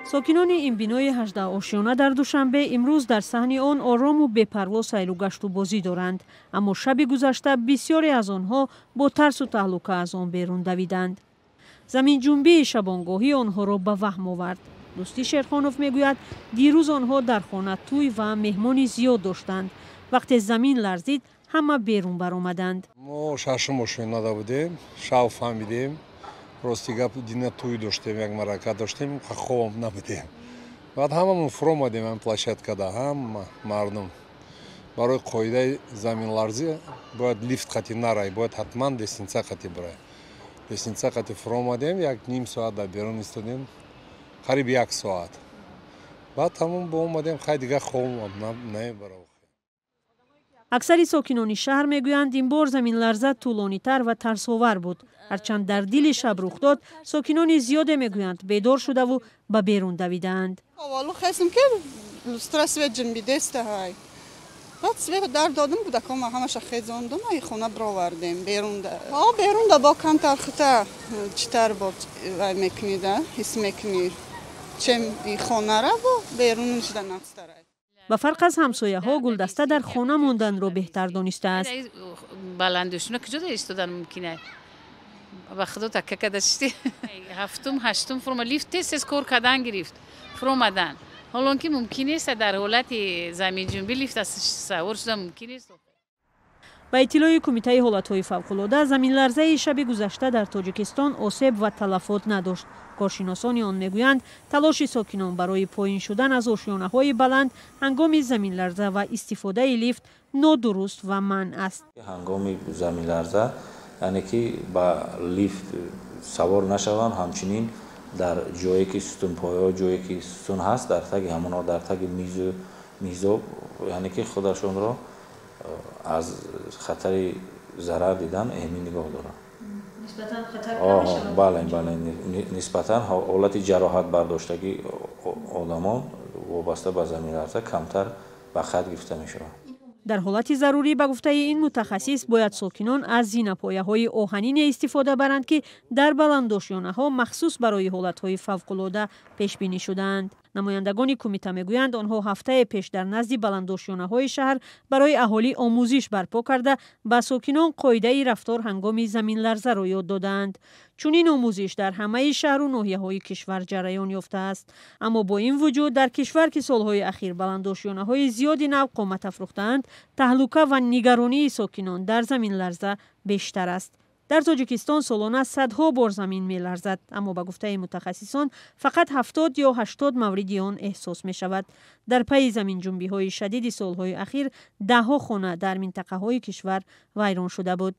ساکنان این بینای 18 آشیانه در دوشنبه امروز در صحن آن آرام و بی‌پروا سیر و گشت و بازی دارند، اما شب گذشته بسیاری از آنها با ترس و تهلکه از آن بیرون دویدند. زمین جنبی شبانگاهی آنها را به وهم آورد. دوستی شیرخانوف میگوید دیروز آنها در خانه توی و مهمانی زیاد داشتند. وقتی زمین لرزید همه بیرون برآمدند. ما ششم آشیانه بودیم، شب فهمیدیم. راستی گپ دینا توی داشتیم، یک مرکه داشتیم، خواب نبودیم. بعد هممون فرو آمدیم این площадкада، هم مردم. برای قاعده زمین لرزی باید لیفت خطی نرای، باید حتما لسنیسه خطی برای. لسنیسه خطی فرو آمدیم، یک نیم ساعت در بیرون ایستادیم، قریب یک ساعت. بعد همون با اومدیم خیلی دیگه خواب نمیبره. اکثر ساکنان شهر میگویند این بار زمین لرزه طولانی‌تر و ترس‌آور بود. هرچند در دل شب رخ داد، ساکنان زیاد میگویند بیدار شده و به بیرون دویدند. والله خواستم که استرس و جنبی دسته های. بعد سوی در دادم بود که ما همش خیزاندم ای خونه برآوردیم بیرون ده. بیرون ده با کم تلخته چطور بود میکنیده حس میکنی چم این خانه را با بیرون نشده نستره. با فرق از همسایه ها گلدسته در خانه ماندن را بهتر دانسته است. بلندشونه کجا ایستادن ممکنه؟ با خدا تکه کداشتی. هفتم هشتم فرم لیفت تست کار کردن گرفت. فرمادن. حالا که ممکنه است در حالت زمین جنبی لیفت از سوار شده ممکنه است. با اطلاع کمیته حالت‌های فوق‌العاده زمین لرزه شب گذشته در تاجیکستان آسیب و تلفات نداشت. کارشناسان آن میگویند تلاش ساکنان برای پایین شدن از آشیانه‌های بلند هنگام زمین لرزه و استفاده لیفت نادرست و منع است. هنگام زمین لرزه یعنی که با لیفت سوار نشوند، همچنین در جایی که ستون پایه جایی که ستون هست در تگ همونا در تگ میزو یعنی که خودشون را از خطر ضرر دیدن اهمی نگاه دارن. نسبتاً خطر کم بله نسبتاً حالت جراحت برداشتگی آدمان وابسته به زمین لرزه کمتر به خط گرفته می شود. در حالت ضروری به گفته این متخصص باید ساکنان از زینه‌پایه‌های آهنین استفاده برند که در بلندآشیانه‌ها مخصوص برای حالت‌های فوق‌العاده پیش بینی شدند. نمایندگان کمیته میگویند آنها هفته پیش در نزد بلندآشیانه‌های شهر برای اهالی آموزش برپا کرده به ساکنان قاعده رفتار هنگام زمین لرزه را یاد دادند. چون این آموزش در همه شهر و ناحیه‌های کشور جریان یافته است، اما با این وجود در کشور که سالهای اخیر بلندآشیانه‌های زیادی نو قامت افروختند، تهلکه و نگرانی ساکنان در زمین لرزه بیشتر است. در تاجیکستان سالانه صدها بار زمین می‌لرزد، اما به گفته متخصصان فقط 70 یا 80 مورد آن احساس می شود. در پی زمین جنبی‌های شدید سالهای اخیر ده‌ها خانه در منطقه‌های کشور ویران شده بود.